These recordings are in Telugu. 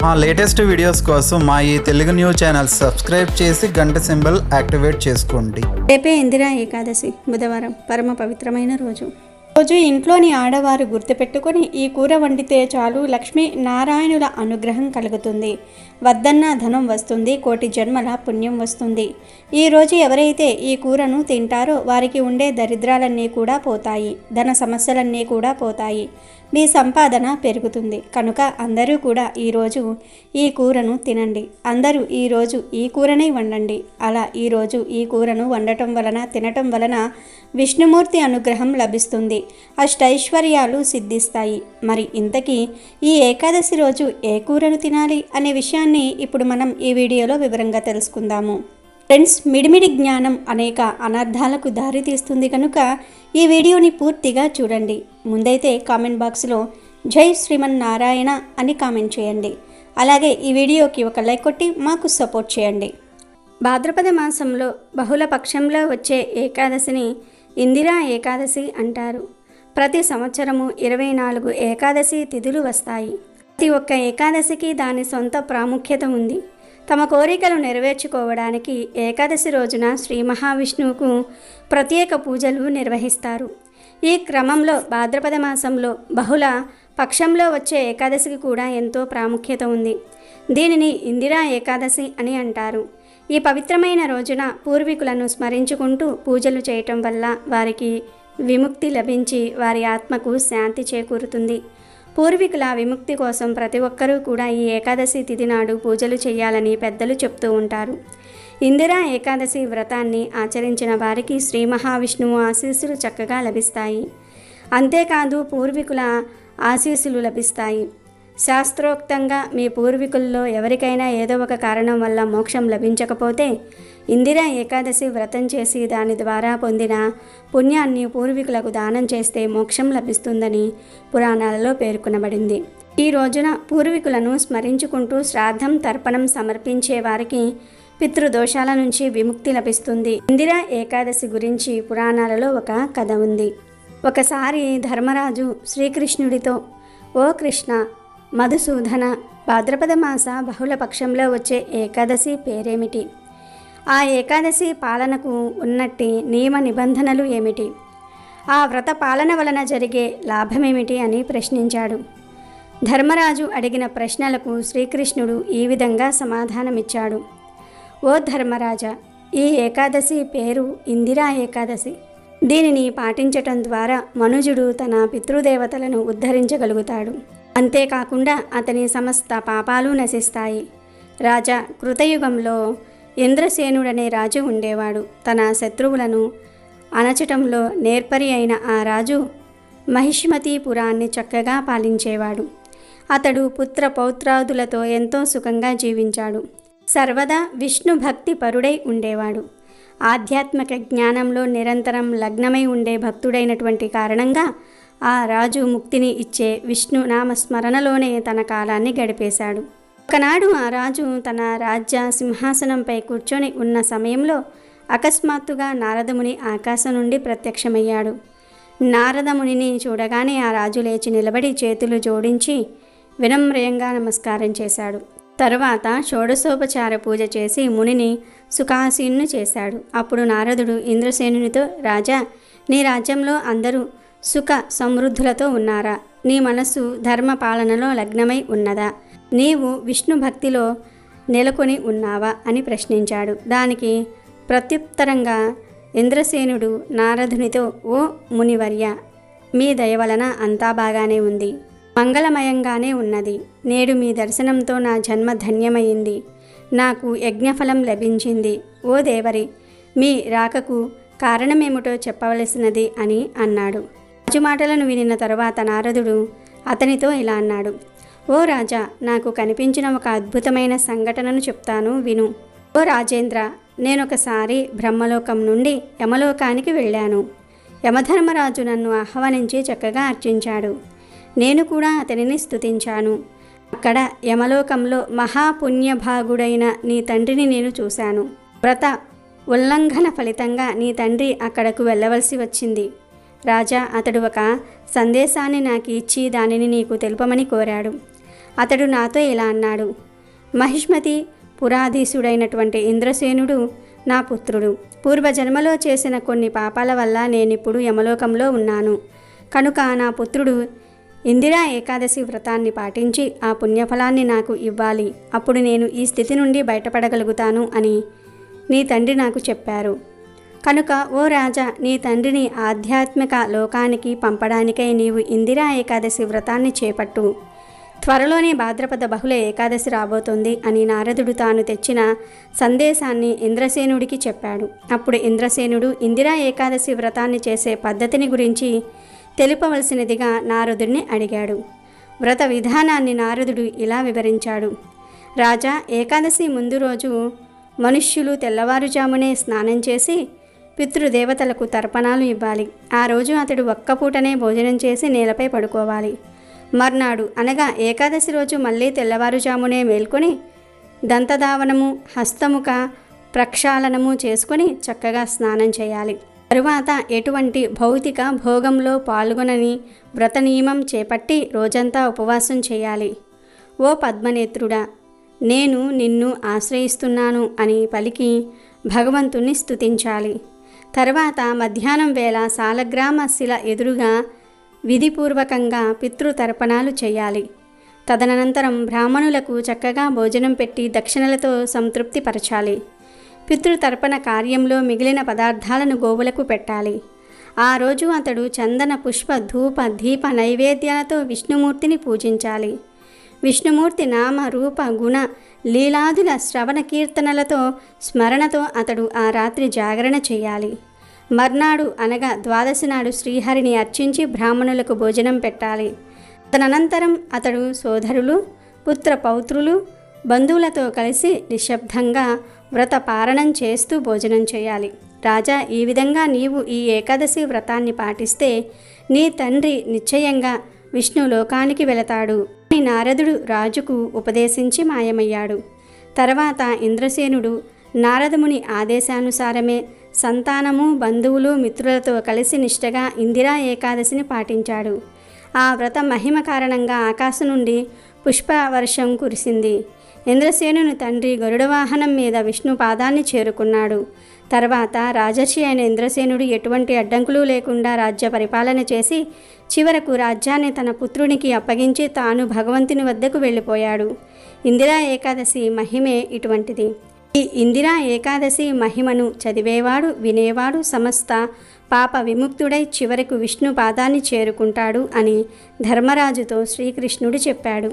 మా లేటెస్ట్ వీడియోస్ కోసం మా ఈ తెలుగు న్యూస్ ఛానల్ సబ్స్క్రైబ్ చేసి గంట సింబల్ యాక్టివేట్ చేసుకోండి. రేపే ఇందిరా ఏకాదశి, బుధవారం, పరమ పవిత్రమైన రోజు. రోజు ఇంట్లోని ఆడవారు గుర్తుపెట్టుకొని ఈ కూర వండితే చాలు లక్ష్మీ నారాయణుల అనుగ్రహం కలుగుతుంది. వద్దన్న ధనం వస్తుంది, కోటి జన్మల పుణ్యం వస్తుంది. ఈరోజు ఎవరైతే ఈ కూరను తింటారో వారికి ఉండే దరిద్రాలన్నీ కూడా పోతాయి, ధన సమస్యలన్నీ కూడా పోతాయి, మీ సంపాదన పెరుగుతుంది. కనుక అందరూ కూడా ఈరోజు ఈ కూరను తినండి. అందరూ ఈరోజు ఈ కూరనే వండండి. అలా ఈరోజు ఈ కూరను వండటం వలన, తినటం వలన విష్ణుమూర్తి అనుగ్రహం లభిస్తుంది, అష్టైశ్వర్యాలు సిద్ధిస్తాయి. మరి ఇంతకీ ఈ ఏకాదశి రోజు ఏ కూరను తినాలి అనే విషయాన్ని ఇప్పుడు మనం ఈ వీడియోలో వివరంగా తెలుసుకుందాము. ఫ్రెండ్స్, మిడిమిడి జ్ఞానం అనేక అనర్థాలకు దారి తీస్తుంది కనుక ఈ వీడియోని పూర్తిగా చూడండి. ముందైతే కామెంట్ బాక్స్లో జై శ్రీమన్నారాయణ అని కామెంట్ చేయండి. అలాగే ఈ వీడియోకి ఒక లైక్ కొట్టి మాకు సపోర్ట్ చేయండి. భాద్రపద మాసంలో బహుళ పక్షంలో వచ్చే ఏకాదశిని ఇందిరా ఏకాదశి అంటారు. ప్రతి సంవత్సరము 24 ఏకాదశి తిథులు వస్తాయి. ప్రతి ఒక్క ఏకాదశికి దాని సొంత ప్రాముఖ్యత ఉంది. తమ కోరికలు నెరవేర్చుకోవడానికి ఏకాదశి రోజున శ్రీ మహావిష్ణువుకు ప్రత్యేక పూజలు నిర్వహిస్తారు. ఈ క్రమంలో భాద్రపద మాసంలో బహుళ పక్షంలో వచ్చే ఏకాదశికి కూడా ఎంతో ప్రాముఖ్యత ఉంది. దీనిని ఇందిరా ఏకాదశి అని అంటారు. ఈ పవిత్రమైన రోజున పూర్వీకులను స్మరించుకుంటూ పూజలు చేయటం వల్ల వారికి విముక్తి లభించి వారి ఆత్మకు శాంతి చేకూరుతుంది. పూర్వీకుల విముక్తి కోసం ప్రతి ఒక్కరూ కూడా ఈ ఏకాదశి తిథి నాడు పూజలు చేయాలని పెద్దలు చెప్తూ ఉంటారు. ఇందిరా ఏకాదశి వ్రతాన్ని ఆచరించిన వారికి శ్రీ మహావిష్ణువు ఆశీస్సులు చక్కగా లభిస్తాయి. అంతేకాదు పూర్వీకుల ఆశీస్సులు లభిస్తాయి. శాస్త్రోక్తంగా మీ పూర్వీకుల్లో ఎవరికైనా ఏదో ఒక కారణం వల్ల మోక్షం లభించకపోతే ఇందిరా ఏకాదశి వ్రతం చేసి దాని ద్వారా పొందిన పుణ్యాన్ని పూర్వీకులకు దానం చేస్తే మోక్షం లభిస్తుందని పురాణాలలో పేర్కొనబడింది. ఈ రోజున పూర్వీకులను స్మరించుకుంటూ శ్రాద్ధం, తర్పణం సమర్పించే వారికి పితృదోషాల నుంచి విముక్తి లభిస్తుంది. ఇందిరా ఏకాదశి గురించి పురాణాలలో ఒక కథ ఉంది. ఒకసారి ధర్మరాజు శ్రీకృష్ణుడితో, ఓ కృష్ణ, మధుసూదన, భాద్రపద మాస బహుళ పక్షంలో వచ్చే ఏకాదశి పేరేమిటి? ఆ ఏకాదశి పాలనకు ఉన్నట్టి నియమ నిబంధనలు ఏమిటి? ఆ వ్రత పాలన వలన జరిగే లాభమేమిటి అని ప్రశ్నించాడు. ధర్మరాజు అడిగిన ప్రశ్నలకు శ్రీకృష్ణుడు ఈ విధంగా సమాధానమిచ్చాడు. ఓ ధర్మరాజా, ఈ ఏకాదశి పేరు ఇందిరా ఏకాదశి. దీనిని పాటించటం ద్వారా మనుజుడు తన పితృదేవతలను ఉద్ధరించగలుగుతాడు. అంతేకాకుండా అతని సమస్త పాపాలు నశిస్తాయి. రాజా, కృతయుగంలో ఇంద్రసేనుడనే రాజు ఉండేవాడు. తన శత్రువులను అణచటంలో నేర్పరి అయిన ఆ రాజు మహిష్మతీపురాన్ని చక్కగా పాలించేవాడు. అతడు పుత్ర పౌత్రాదులతో ఎంతో సుఖంగా జీవించాడు. సర్వదా విష్ణు భక్తి పరుడై ఉండేవాడు. ఆధ్యాత్మిక జ్ఞానంలో నిరంతరం లగ్నమై ఉండే భక్తుడైనటువంటి కారణంగా ఆ రాజు ముక్తిని ఇచ్చే విష్ణు నామస్మరణలోనే తన కాలాన్ని గడిపేశాడు. ఒకనాడు ఆ రాజు తన రాజ్య సింహాసనంపై కూర్చొని ఉన్న సమయంలో అకస్మాత్తుగా నారదముని ఆకాశం నుండి ప్రత్యక్షమయ్యాడు. నారదమునిని చూడగానే ఆ రాజు లేచి నిలబడి చేతులు జోడించి వినమ్రయంగా నమస్కారం చేశాడు. తరువాత షోడశోపచార పూజ చేసి మునిని సుఖాసీన్ను చేశాడు. అప్పుడు నారదుడు ఇంద్రసేనునితో, రాజా, నీ రాజ్యంలో అందరూ సుఖ సమృద్ధులతో ఉన్నారా? నీ మనస్సు ధర్మ పాలనలో లగ్నమై ఉన్నదా? నీవు విష్ణు భక్తిలో నెలకొని ఉన్నావా అని ప్రశ్నించాడు. దానికి ప్రత్యుత్తరంగా ఇంద్రసేనుడు నారదునితో, ఓ మునివర్య, మీ దయ వలన అంతా బాగానే ఉంది, మంగళమయంగానే ఉన్నది. నేడు మీ దర్శనంతో నా జన్మ ధన్యమైంది. నాకు యజ్ఞఫలం లభించింది. ఓ దేవరి, మీ రాకకు కారణమేమిటో చెప్పవలసినది అని అన్నాడు. రాజు మాటలను వినిన తరువాత నారదుడు అతనితో ఇలా అన్నాడు. ఓ రాజా, నాకు కనిపించిన ఒక అద్భుతమైన సంఘటనను చెప్తాను, విను. ఓ రాజేంద్ర, నేనొకసారి బ్రహ్మలోకం నుండి యమలోకానికి వెళ్ళాను. యమధర్మరాజు నన్ను ఆహ్వానించి చక్కగా అర్చించాడు. నేను కూడా అతనిని స్తుతించాను. అక్కడ యమలోకంలో మహాపుణ్యభాగుడైన నీ తండ్రిని నేను చూశాను. వ్రత ఉల్లంఘన ఫలితంగా నీ తండ్రి అక్కడకు వెళ్ళవలసి వచ్చింది. రాజా, అతడు ఒక సందేశాన్ని నాకు ఇచ్చి దానిని నీకు తెలుపమని కోరాడు. అతడు నాతో ఇలా అన్నాడు: మహిష్మతి పురాధీసుడైనటువంటి ఇంద్రసేనుడు నా పుత్రుడు. పూర్వజన్మలో చేసిన కొన్ని పాపాల వల్ల నేనిప్పుడు యమలోకంలో ఉన్నాను. కనుక నా పుత్రుడు ఇందిరా ఏకాదశి వ్రతాన్ని పాటించి ఆ పుణ్యఫలాన్ని నాకు ఇవ్వాలి. అప్పుడు నేను ఈ స్థితి నుండి బయటపడగలుగుతాను అని నీ తండ్రి నాకు చెప్పారు. కనుక ఓ రాజా, నీ తండ్రిని ఆధ్యాత్మిక లోకానికి పంపడానికై నీవు ఇందిరా ఏకాదశి వ్రతాన్ని చేపట్టు. త్వరలోనే భాద్రపద బహుళ ఏకాదశి రాబోతోంది అని నారదుడు తాను తెచ్చిన సందేశాన్ని ఇంద్రసేనుడికి చెప్పాడు. అప్పుడు ఇంద్రసేనుడు ఇందిరా ఏకాదశి వ్రతాన్ని చేసే పద్ధతిని గురించి తెలుపవలసినదిగా నారదుడిని అడిగాడు. వ్రత విధానాన్ని నారదుడు ఇలా వివరించాడు: రాజా, ఏకాదశి ముందు రోజు మనుష్యులు తెల్లవారుజామునే స్నానం చేసి పితృదేవతలకు తర్పణాలు ఇవ్వాలి. ఆ రోజు అతడు ఒక్కపూటనే భోజనం చేసి నేలపై పడుకోవాలి. మర్నాడు అనగా ఏకాదశి రోజు మళ్ళీ తెల్లవారుజామునే మేల్కొని దంతధావనము, హస్తముఖ ప్రక్షాళనము చేసుకొని చక్కగా స్నానం చేయాలి. తరువాత ఎటువంటి భౌతిక భోగంలో పాల్గొనని వ్రత నియమం చేపట్టి రోజంతా ఉపవాసం చేయాలి. ఓ పద్మనేత్రుడా, నేను నిన్ను ఆశ్రయిస్తున్నాను అని పలికి భగవంతుణ్ణి స్తుతించాలి. తర్వాత మధ్యాహ్నం వేళ సాలగ్రామ శిల ఎదురుగా విధిపూర్వకంగా పితృతర్పణాలు చేయాలి. తదనంతరం బ్రాహ్మణులకు చక్కగా భోజనం పెట్టి దక్షిణలతో సంతృప్తి పరచాలి. పితృతర్పణ కార్యంలో మిగిలిన పదార్థాలను గోవులకు పెట్టాలి. ఆ రోజు అతడు చందన, పుష్ప, ధూప, దీప నైవేద్యాలతో విష్ణుమూర్తిని పూజించాలి. విష్ణుమూర్తి నామ, రూప, గుణ, లీలాదుల శ్రవణ కీర్తనలతో స్మరణతో అతడు ఆ రాత్రి జాగరణ చేయాలి. మర్నాడు అనగా ద్వాదశి నాడు శ్రీహరిని అర్చించి బ్రాహ్మణులకు భోజనం పెట్టాలి. తదనంతరం అతడు సోదరులు, పుత్ర పౌత్రులు, బంధువులతో కలిసి నిశ్శబ్దంగా వ్రత పారణం చేస్తూ భోజనం చేయాలి. రాజా, ఈ విధంగా నీవు ఈ ఏకాదశి వ్రతాన్ని పాటిస్తే నీ తండ్రి నిశ్చయంగా విష్ణు లోకానికి వెళతాడు అని నారదుడు రాజుకు ఉపదేశించి మాయమయ్యాడు. తర్వాత ఇంద్రసేనుడు నారదముని ఆదేశానుసారమే సంతానము, బంధువులు, మిత్రులతో కలిసి నిష్టగా ఇందిరా ఏకాదశిని పాటించాడు. ఆ వ్రత మహిమ కారణంగా ఆకాశం నుండి పుష్పవర్షం కురిసింది. ఇంద్రసేనుని తండ్రి గరుడ వాహనం మీద విష్ణు పాదాన్ని చేరుకున్నాడు. తర్వాత రాజర్షి అయిన ఇంద్రసేనుడు ఎటువంటి అడ్డంకులు లేకుండా రాజ్య పరిపాలన చేసి చివరకు రాజ్యాన్ని తన పుత్రునికి అప్పగించి తాను భగవంతుని వద్దకు వెళ్ళిపోయాడు. ఇందిరా ఏకాదశి మహిమే ఇటువంటిది. ఈ ఇందిరా ఏకాదశి మహిమను చదివేవాడు, వినేవాడు సమస్త పాప విముక్తుడై చివరకు విష్ణు పాదాన్ని చేరుకుంటాడు అని ధర్మరాజుతో శ్రీకృష్ణుడు చెప్పాడు.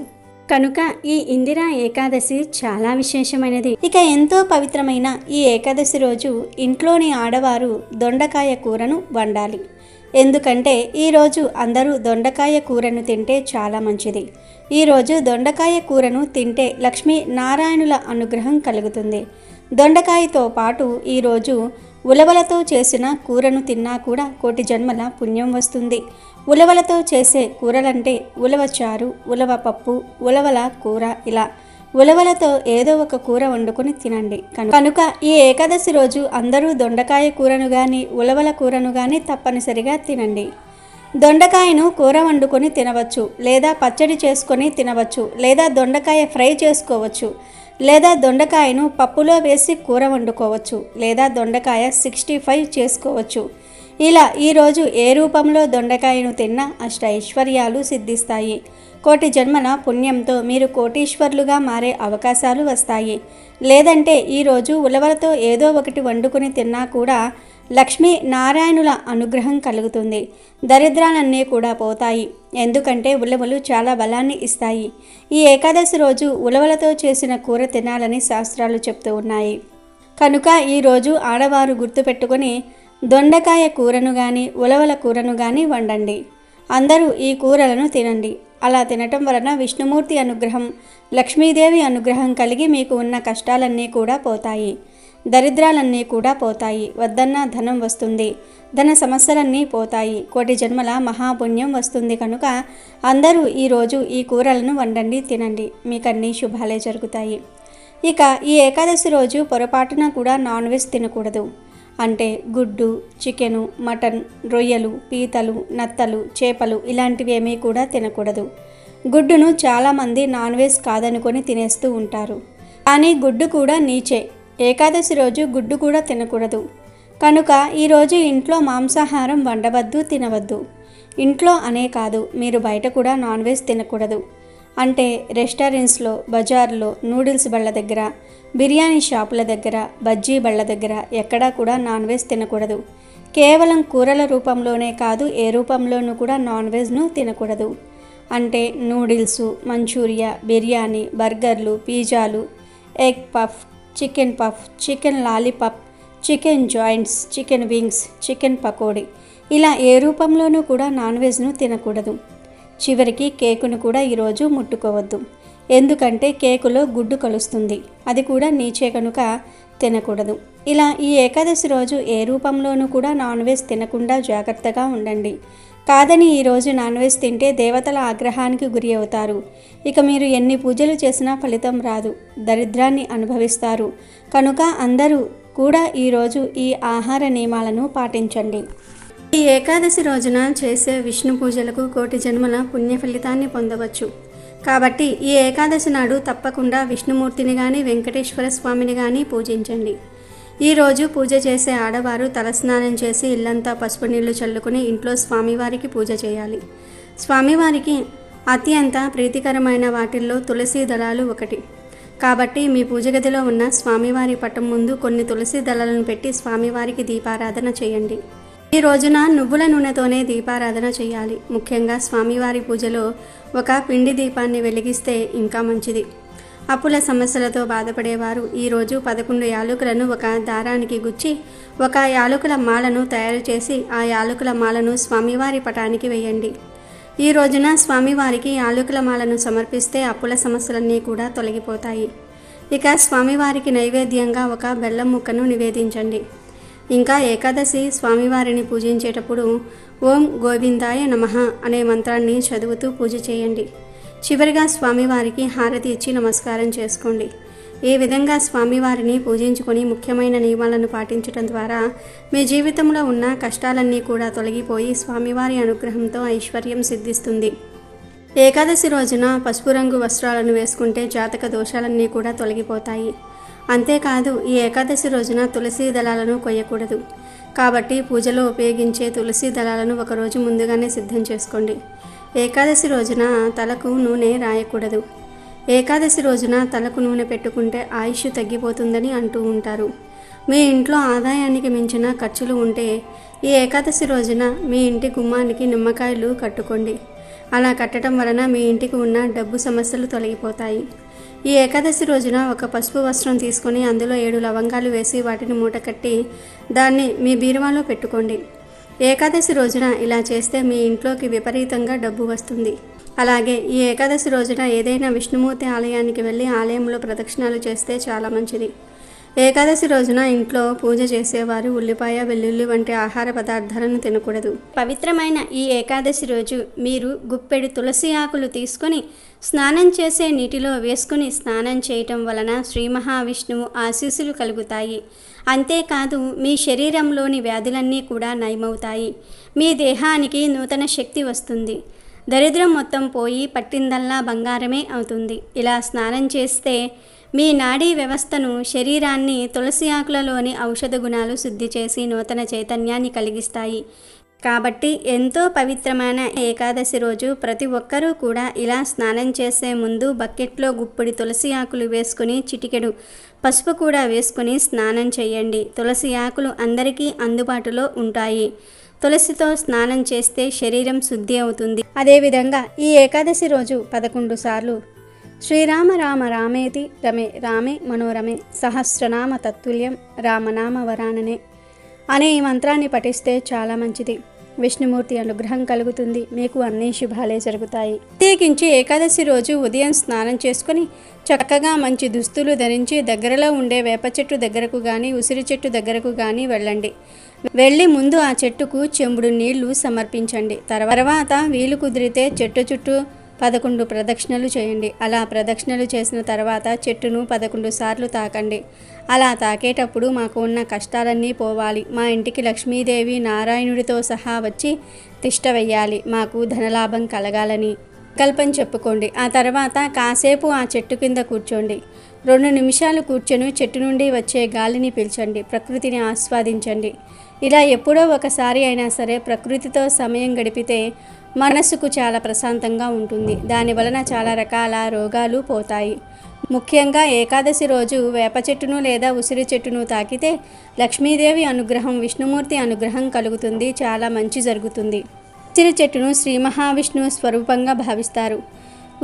కనుక ఈ ఇందిరా ఏకాదశి చాలా విశేషమైనది. ఇక ఎంతో పవిత్రమైన ఈ ఏకాదశి రోజు ఇంట్లోని ఆడవారు దొండకాయ కూరను వండాలి. ఎందుకంటే ఈరోజు అందరూ దొండకాయ కూరను తింటే చాలా మంచిది. ఈరోజు దొండకాయ కూరను తింటే లక్ష్మీ నారాయణుల అనుగ్రహం కలుగుతుంది. దొండకాయతో పాటు ఈరోజు ఉలవలతో చేసిన కూరను తిన్నా కూడా కోటి జన్మల పుణ్యం వస్తుంది. ఉలవలతో చేసే కూరలంటే ఉలవ చారు, ఉలవ పప్పు, ఉలవల కూర, ఇలా ఉలవలతో ఏదో ఒక కూర వండుకొని తినండి. కనుక ఈ ఏకాదశి రోజు అందరూ దొండకాయ కూరను కానీ ఉలవల కూరను కానీ తప్పనిసరిగా తినండి. దొండకాయను కూర వండుకొని తినవచ్చు, లేదా పచ్చడి చేసుకొని తినవచ్చు, లేదా దొండకాయ ఫ్రై చేసుకోవచ్చు, లేదా దొండకాయను పప్పులో వేసి కూర వండుకోవచ్చు, లేదా దొండకాయ 65 చేసుకోవచ్చు. ఇలా ఈరోజు ఏ రూపంలో దొండకాయను తిన్నా అష్ట ఐశ్వర్యాలు సిద్ధిస్తాయి. కోటి జన్మల పుణ్యంతో మీరు కోటీశ్వర్లుగా మారే అవకాశాలు వస్తాయి. లేదంటే ఈరోజు ఉలవలతో ఏదో ఒకటి వండుకొని తిన్నా కూడా లక్ష్మీ నారాయణుల అనుగ్రహం కలుగుతుంది. దరిద్రాలన్నీ కూడా పోతాయి. ఎందుకంటే ఉలవలు చాలా బలాన్ని ఇస్తాయి. ఈ ఏకాదశి రోజు ఉలవలతో చేసిన కూర తినాలని శాస్త్రాలు చెప్తూ ఉన్నాయి. కనుక ఈరోజు ఆడవారు గుర్తుపెట్టుకొని దొండకాయ కూరను కానీ ఉలవల కూరను కానీ వండండి. అందరూ ఈ కూరలను తినండి. అలా తినటం వలన విష్ణుమూర్తి అనుగ్రహం, లక్ష్మీదేవి అనుగ్రహం కలిగి మీకు ఉన్న కష్టాలన్నీ కూడా పోతాయి. దరిద్రాలన్నీ కూడా పోతాయి. వద్దన్న ధనం వస్తుంది. ధన సమస్యలన్నీ పోతాయి. కోటి జన్మల మహాపుణ్యం వస్తుంది. కనుక అందరూ ఈరోజు ఈ కూరలను వండండి, తినండి. మీకన్నీ శుభాలే జరుగుతాయి. ఇక ఈ ఏకాదశి రోజు పొరపాటున కూడా నాన్ వెజ్ తినకూడదు. అంటే గుడ్డు, చికెను, మటన్, రొయ్యలు, పీతలు, నత్తలు, చేపలు ఇలాంటివి ఏమీ కూడా తినకూడదు. గుడ్డును చాలామంది నాన్ వెజ్ కాదనుకొని తినేస్తూ ఉంటారు. కానీ గుడ్డు కూడా నీచే. ఏకాదశి రోజు గుడ్డు కూడా తినకూడదు. కనుక ఈరోజు ఇంట్లో మాంసాహారం వండవద్దు, తినవద్దు. ఇంట్లో అనే కాదు, మీరు బయట కూడా నాన్ వెజ్ తినకూడదు. అంటే రెస్టారెంట్స్లో, బజార్లో, నూడిల్స్ బళ్ళ దగ్గర, బిర్యానీ షాపుల దగ్గర, బజ్జీ బళ్ళ దగ్గర ఎక్కడా కూడా నాన్ వెజ్ తినకూడదు. కేవలం కూరల రూపంలోనే కాదు, ఏ రూపంలోనూ కూడా నాన్ వెజ్ను తినకూడదు. అంటే నూడిల్స్, మంచూరియా, బిర్యానీ, బర్గర్లు, పిజ్జాలు, egg puff, chicken lollipop, chicken joints, chicken wings, chicken pakodi, ఇలా ఏ రూపంలోనూ కూడా నాన్ వెజ్ను తినకూడదు. చివరికి కేకును కూడా ఈరోజు ముట్టుకోవద్దు. ఎందుకంటే కేకులో గుడ్డు కలుస్తుంది, అది కూడా నీచే కనుక తినకూడదు. ఇలా ఈ ఏకాదశి రోజు ఏ రూపంలోనూ కూడా నాన్ వెజ్ తినకుండా జాగ్రత్తగా ఉండండి. కాదని ఈరోజు నాన్ వెజ్ తింటే దేవతల ఆగ్రహానికి గురి అవుతారు. ఇక మీరు ఎన్ని పూజలు చేసినా ఫలితం రాదు, దరిద్రాన్ని అనుభవిస్తారు. కనుక అందరూ కూడా ఈరోజు ఈ ఆహార నియమాలను పాటించండి. ఈ ఏకాదశి రోజున చేసే విష్ణు పూజలకు కోటి జన్మల పుణ్య ఫలితాన్ని పొందవచ్చు. కాబట్టి ఈ ఏకాదశి నాడు తప్పకుండా విష్ణుమూర్తిని కానీ వెంకటేశ్వర స్వామిని కానీ పూజించండి. ఈరోజు పూజ చేసే ఆడవారు తలస్నానం చేసి ఇల్లంతా పసుపు నీళ్లు చల్లుకుని ఇంట్లో స్వామివారికి పూజ చేయాలి. స్వామివారికి అత్యంత ప్రీతికరమైన వాటిల్లో తులసి దళాలు ఒకటి. కాబట్టి మీ పూజ గదిలో ఉన్న స్వామివారి పటం ముందు కొన్ని తులసి దళాలను పెట్టి స్వామివారికి దీపారాధన చేయండి. ఈ రోజున నువ్వుల నూనెతోనే దీపారాధన చేయాలి. ముఖ్యంగా స్వామివారి పూజలో ఒక పిండి దీపాన్ని వెలిగిస్తే ఇంకా మంచిది. అప్పుల సమస్యలతో బాధపడేవారు ఈరోజు 11 యాలకులను ఒక దారానికి గుచ్చి ఒక యాలకుల మాలను తయారు చేసి ఆ యాలకుల మాలను స్వామివారి పటానికి వేయండి. ఈ రోజున స్వామివారికి యాలకుల మాలను సమర్పిస్తే అప్పుల సమస్యలన్నీ కూడా తొలగిపోతాయి. ఇక స్వామివారికి నైవేద్యంగా ఒక బెల్లం ముక్కను నివేదించండి. ఇంకా ఏకాదశి స్వామివారిని పూజించేటప్పుడు ఓం గోవిందాయ నమః అనే మంత్రాన్ని చదువుతూ పూజ చేయండి. చివరిగా స్వామివారికి హారతి ఇచ్చి నమస్కారం చేసుకోండి. ఈ విధంగా స్వామివారిని పూజించుకొని ముఖ్యమైన నియమాలను పాటించడం ద్వారా మీ జీవితంలో ఉన్న కష్టాలన్నీ కూడా తొలగిపోయి స్వామివారి అనుగ్రహంతో ఐశ్వర్యం సిద్ధిస్తుంది. ఏకాదశి రోజున పసుపు రంగు వస్త్రాలను వేసుకుంటే జాతక దోషాలన్నీ కూడా తొలగిపోతాయి. అంతేకాదు ఈ ఏకాదశి రోజున తులసి దళాలను కొయ్యకూడదు. కాబట్టి పూజలో ఉపయోగించే తులసి దళాలను ఒకరోజు ముందుగానే సిద్ధం చేసుకోండి. ఏకాదశి రోజున తలకు నూనె రాయకూడదు. ఏకాదశి రోజున తలకు నూనె పెట్టుకుంటే ఆయుష్ తగ్గిపోతుందని అంటూ ఉంటారు. మీ ఇంట్లో ఆదాయానికి మించిన ఖర్చులు ఉంటే ఈ ఏకాదశి రోజున మీ ఇంటి గుమ్మానికి నిమ్మకాయలు కట్టుకోండి. అలా కట్టడం వలన మీ ఇంటికి ఉన్న డబ్బు సమస్యలు తొలగిపోతాయి. ఈ ఏకాదశి రోజున ఒక పసుపు వస్త్రం తీసుకొని అందులో 7 లవంగాలు వేసి వాటిని మూట కట్టి దాన్ని మీ బీరువాలో పెట్టుకోండి. ఏకాదశి రోజున ఇలా చేస్తే మీ ఇంట్లోకి విపరీతంగా డబ్బు వస్తుంది. అలాగే ఈ ఏకాదశి రోజున ఏదైనా విష్ణుమూర్తి ఆలయానికి వెళ్ళి ఆలయంలో ప్రదక్షిణాలు చేస్తే చాలా మంచిది. ఏకాదశి రోజున ఇంట్లో పూజ చేసేవారు ఉల్లిపాయ, వెల్లుల్లి వంటి ఆహార పదార్థాలను తినకూడదు. పవిత్రమైన ఈ ఏకాదశి రోజు మీరు గుప్పెడు తులసి ఆకులు తీసుకొని స్నానం చేసే నీటిలో వేసుకుని స్నానం చేయటం వలన శ్రీ మహావిష్ణువు ఆశీస్సులు కలుగుతాయి. అంతేకాదు మీ శరీరంలోని వ్యాధులన్నీ కూడా నయమవుతాయి. మీ దేహానికి నూతన శక్తి వస్తుంది. దరిద్రం మొత్తం పోయి పట్టిందల్లా బంగారమే అవుతుంది. ఇలా స్నానం చేస్తే మీ నాడీ వ్యవస్థను, శరీరాన్ని తులసి ఆకులలోని ఔషధ గుణాలు శుద్ధి చేసి నూతన చైతన్యాన్ని కలిగిస్తాయి. కాబట్టి ఎంతో పవిత్రమైన ఏకాదశి రోజు ప్రతి ఒక్కరూ కూడా ఇలా స్నానం చేసే ముందు బకెట్లో గుప్పిడి తులసి ఆకులు వేసుకుని చిటికెడు పసుపు కూడా వేసుకుని స్నానం చేయండి. తులసి ఆకులు అందరికీ అందుబాటులో ఉంటాయి. తులసితో స్నానం చేస్తే శరీరం శుద్ధి అవుతుంది. అదేవిధంగా ఈ ఏకాదశి రోజు 11 సార్లు శ్రీరామ రామ రామేతి రమే రామే మనోరమే సహస్రనామ తత్తుల్యం రామనామ వరాననే అనే ఈ మంత్రాన్ని పఠిస్తే చాలా మంచిది. విష్ణుమూర్తి అనుగ్రహం కలుగుతుంది. మీకు అన్ని శుభాలే జరుగుతాయి. ప్రత్యేకించి ఏకాదశి రోజు ఉదయం స్నానం చేసుకుని చక్కగా మంచి దుస్తులు ధరించి దగ్గరలో ఉండే వేప చెట్టు దగ్గరకు కానీ ఉసిరి చెట్టు దగ్గరకు కానీ వెళ్ళండి. వెళ్ళి ముందు ఆ చెట్టుకు చెంబుడు నీళ్లు సమర్పించండి. తర్వాత వీలు కుదిరితే చెట్టు చుట్టూ 11 ప్రదక్షిణలు చేయండి. అలా ప్రదక్షిణలు చేసిన తర్వాత చెట్టును 11 సార్లు తాకండి. అలా తాకేటప్పుడు మాకు ఉన్న కష్టాలన్నీ పోవాలి, మా ఇంటికి లక్ష్మీదేవి నారాయణుడితో సహా వచ్చి తిష్ట వెయ్యాలి, మాకు ధనలాభం కలగాలని సంకల్పం చెప్పుకోండి. ఆ తర్వాత కాసేపు ఆ చెట్టు కింద కూర్చోండి. 2 నిమిషాలు కూర్చొని చెట్టు నుండి వచ్చే గాలిని పీల్చండి. ప్రకృతిని ఆస్వాదించండి. ఇలా ఎప్పుడో ఒకసారి అయినా సరే ప్రకృతితో సమయం గడిపితే మనసుకు చాలా ప్రశాంతంగా ఉంటుంది. దాని వలన చాలా రకాల రోగాలు పోతాయి. ముఖ్యంగా ఏకాదశి రోజు వేప చెట్టును లేదా ఉసిరి చెట్టును తాకితే లక్ష్మీదేవి అనుగ్రహం, విష్ణుమూర్తి అనుగ్రహం కలుగుతుంది. చాలా మంచి జరుగుతుంది. ఉసిరి చెట్టును శ్రీ మహావిష్ణువు స్వరూపంగా భావిస్తారు.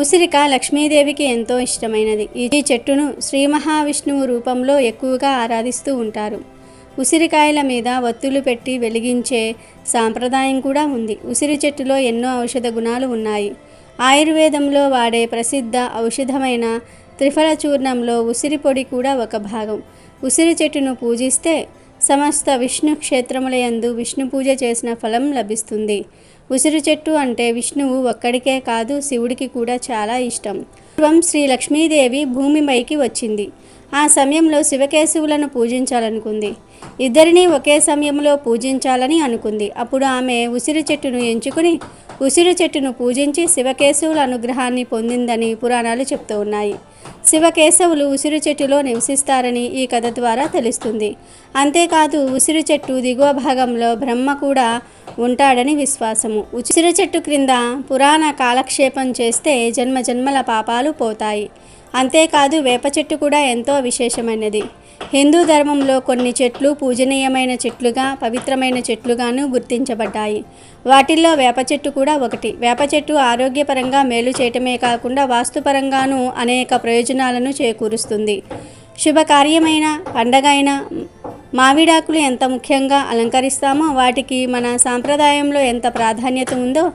ఉసిరిక లక్ష్మీదేవికి ఎంతో ఇష్టమైనది. ఈ చెట్టును శ్రీ మహావిష్ణువు రూపంలో ఎక్కువగా ఆరాధిస్తూ ఉంటారు. ఉసిరికాయల మీద ఒత్తులు పెట్టి వెలిగించే సాంప్రదాయం కూడా ఉంది. ఉసిరి చెట్టులో ఎన్నో ఔషధ గుణాలు ఉన్నాయి. ఆయుర్వేదంలో వాడే ప్రసిద్ధ ఔషధమైన త్రిఫల చూర్ణంలో ఉసిరి పొడి కూడా ఒక భాగం. ఉసిరి చెట్టును పూజిస్తే సమస్త విష్ణు క్షేత్రములయందు విష్ణు పూజ చేసిన ఫలం లభిస్తుంది. ఉసిరి చెట్టు అంటే విష్ణువు ఒక్కడికే కాదు, శివుడికి కూడా చాలా ఇష్టం. పూర్వం శ్రీ లక్ష్మీదేవి భూమిపైకి వచ్చింది. ఆ సమయంలో శివకేశవులను పూజించాలనుకుంది. ఇద్దరినీ ఒకే సమయంలో పూజించాలని అనుకుంది. అప్పుడు ఆమె ఉసిరి చెట్టును ఎంచుకుని ఉసిరి చెట్టును పూజించి శివకేశవుల అనుగ్రహాన్ని పొందిందని పురాణాలు చెప్తూ ఉన్నాయి. శివకేశవులు ఉసిరి చెట్టులో నివసిస్తారని ఈ కథ ద్వారా తెలుస్తుంది. అంతేకాదు ఉసిరి చెట్టు దిగువ భాగంలో బ్రహ్మ కూడా ఉంటాడని విశ్వాసము. ఉసిరి చెట్టు క్రింద పురాణ కాలక్షేపం చేస్తే జన్మ జన్మల పాపాలు పోతాయి. అంతేకాదు వేప చెట్టు కూడా ఎంతో విశేషమైనది. హిందూ ధర్మంలో కొన్ని చెట్లు పూజనీయమైన చెట్లుగా, పవిత్రమైన చెట్లుగాను గుర్తించబడ్డాయి. వాటిల్లో వేప చెట్టు కూడా ఒకటి. వేప చెట్టు ఆరోగ్యపరంగా మేలు చేయటమే కాకుండా వాస్తుపరంగాను అనేక ప్రయోజనాలను చేకూరుస్తుంది. శుభకార్యమైన పండగైన మామిడాకులు ఎంత ముఖ్యంగా అలంకరిస్తామో వాటికి మన సాంప్రదాయంలో ఎంత ప్రాధాన్యత ఉందో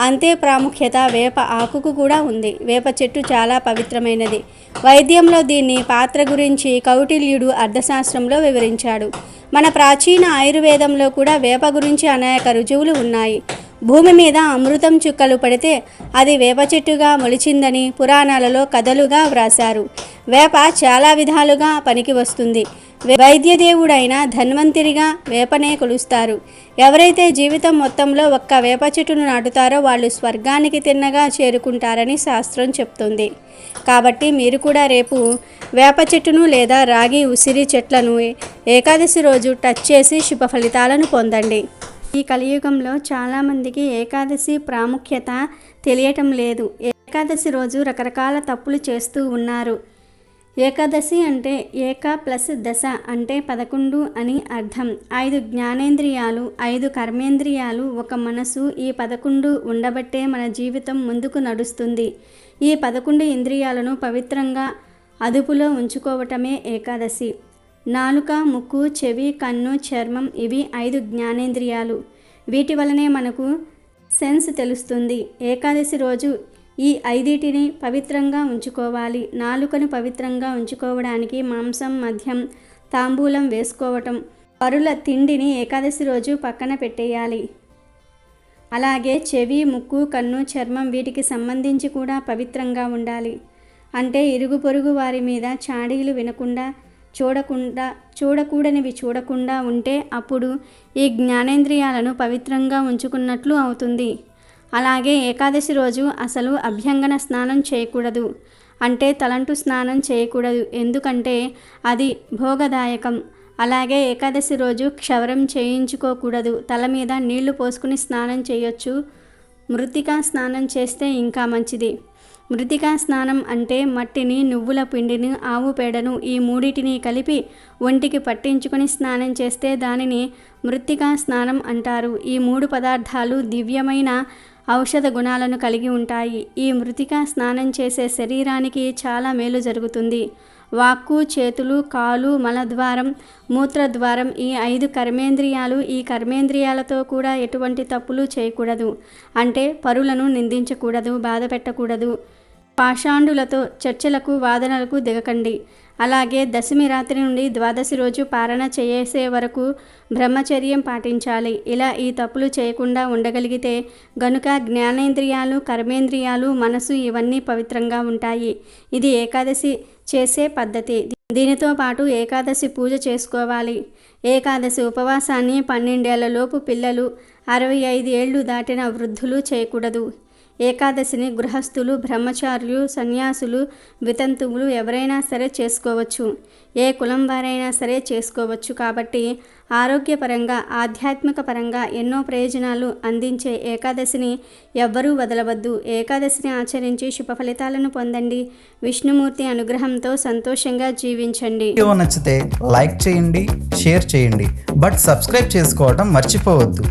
అంతే ప్రాముఖ్యత వేప ఆకుకు కూడా ఉంది. వేప చెట్టు చాలా పవిత్రమైనది. వైద్యంలో దీన్ని పాత్ర గురించి కౌటిల్యుడు అర్థశాస్త్రంలో వివరించాడు. మన ప్రాచీన ఆయుర్వేదంలో కూడా వేప గురించి అనేక రుజువులు ఉన్నాయి. భూమి మీద అమృతం చుక్కలు పడితే అది వేప చెట్టుగా మొలిచిందని పురాణాలలో కథలుగా వ్రాశారు. వేప చాలా విధాలుగా పనికి వస్తుంది. వైద్యదేవుడైన ధన్వంతరిగా వేపనే కొలుస్తారు. ఎవరైతే జీవితం మొత్తంలో ఒక్క వేప చెట్టును నాటుతారో వాళ్ళు స్వర్గానికి తిన్నగా చేరుకుంటారని శాస్త్రం చెప్తుంది. కాబట్టి మీరు కూడా రేపు వేప చెట్టును లేదా రాగి, ఉసిరి చెట్లను ఏకాదశి రోజు టచ్ చేసి శుభ ఫలితాలను పొందండి. ఈ కలియుగంలో చాలామందికి ఏకాదశి ప్రాముఖ్యత తెలియటం లేదు. ఏకాదశి రోజు రకరకాల తప్పులు చేస్తూ ఉన్నారు. ఏకాదశి అంటే ఏక ప్లస్ దశ అంటే 11 అని అర్థం. 5 జ్ఞానేంద్రియాలు, 5 కర్మేంద్రియాలు, ఒక మనసు, ఈ 11 ఉండబట్టే మన జీవితం ముందుకు నడుస్తుంది. ఈ 11 ఇంద్రియాలను పవిత్రంగా అదుపులో ఉంచుకోవటమే ఏకాదశి. నాలుక, ముక్కు, చెవి, కన్ను, చర్మం ఇవి 5 జ్ఞానేంద్రియాలు. వీటి వలనే మనకు సెన్స్ తెలుస్తుంది. ఏకాదశి రోజు ఈ 5టిని పవిత్రంగా ఉంచుకోవాలి. నాలుకను పవిత్రంగా ఉంచుకోవడానికి మాంసం, మద్యం, తాంబూలం వేసుకోవటం, పరుల తిండిని ఏకాదశి రోజు పక్కన పెట్టేయాలి. అలాగే చెవి, ముక్కు, కన్ను, చర్మం వీటికి సంబంధించి కూడా పవిత్రంగా ఉండాలి. అంటే ఇరుగు పొరుగు వారి మీద చాడీలు వినకుండా, చూడకూడనివి చూడకుండా ఉంటే అప్పుడు ఈ జ్ఞానేంద్రియాలను పవిత్రంగా ఉంచుకున్నట్లు అవుతుంది. అలాగే ఏకాదశి రోజు అసలు అభ్యంగన స్నానం చేయకూడదు. అంటే తలంటు స్నానం చేయకూడదు. ఎందుకంటే అది భోగదాయకం. అలాగే ఏకాదశి రోజు క్షవరం చేయించుకోకూడదు. తల మీద నీళ్లు పోసుకుని స్నానం చేయొచ్చు. మృత్తికా స్నానం చేస్తే ఇంకా మంచిది. మృత్తికా స్నానం అంటే మట్టిని, నువ్వుల పిండిని, ఆవు పేడను ఈ మూడిటిని కలిపి ఒంటికి పట్టించుకొని స్నానం చేస్తే దానిని మృత్తికా స్నానం అంటారు. ఈ 3 పదార్థాలు దివ్యమైన ఔషధ గుణాలను కలిగి ఉంటాయి. ఈ మృత్తికా స్నానం చేసే శరీరానికి చాలా మేలు జరుగుతుంది. వాక్కు, చేతులు, కాలు, మలద్వారం, మూత్రద్వారం ఈ 5 కర్మేంద్రియాలు. ఈ కర్మేంద్రియాలతో కూడా ఎటువంటి తప్పులు చేయకూడదు. అంటే పరులను నిందించకూడదు, బాధ పెట్టకూడదు. పాషాండులతో చర్చలకు, వాదనలకు దిగకండి. అలాగే దశమి రాత్రి నుండి ద్వాదశి రోజు పారణ చేసే వరకు బ్రహ్మచర్యం పాటించాలి. ఇలా ఈ తప్పులు చేయకుండా ఉండగలిగితే గనుక జ్ఞానేంద్రియాలు, కర్మేంద్రియాలు, మనసు ఇవన్నీ పవిత్రంగా ఉంటాయి. ఇది ఏకాదశి చేసే పద్ధతి. దీనితో పాటు ఏకాదశి పూజ చేసుకోవాలి. ఏకాదశి ఉపవాసాన్ని 12 ఏళ్లలోపు పిల్లలు, 65 ఏళ్లు దాటిన వృద్ధులు చేయకూడదు. ఏకాదశిని గృహస్థులు, బ్రహ్మచారులు, సన్యాసులు, వితంతువులు ఎవరైనా సరే చేసుకోవచ్చు. ఏ కులం వారైనా సరే చేసుకోవచ్చు. కాబట్టి ఆరోగ్యపరంగా, ఆధ్యాత్మిక పరంగా ఎన్నో ప్రయోజనాలు అందించే ఏకాదశిని ఎవ్వరూ వదలవద్దు. ఏకాదశిని ఆచరించి శుభ ఫలితాలను పొందండి. విష్ణుమూర్తి అనుగ్రహంతో సంతోషంగా జీవించండి. వీడియో నచ్చితే లైక్ చేయండి, షేర్ చేయండి, బట్ సబ్స్క్రైబ్ చేసుకోవడం మర్చిపోవద్దు.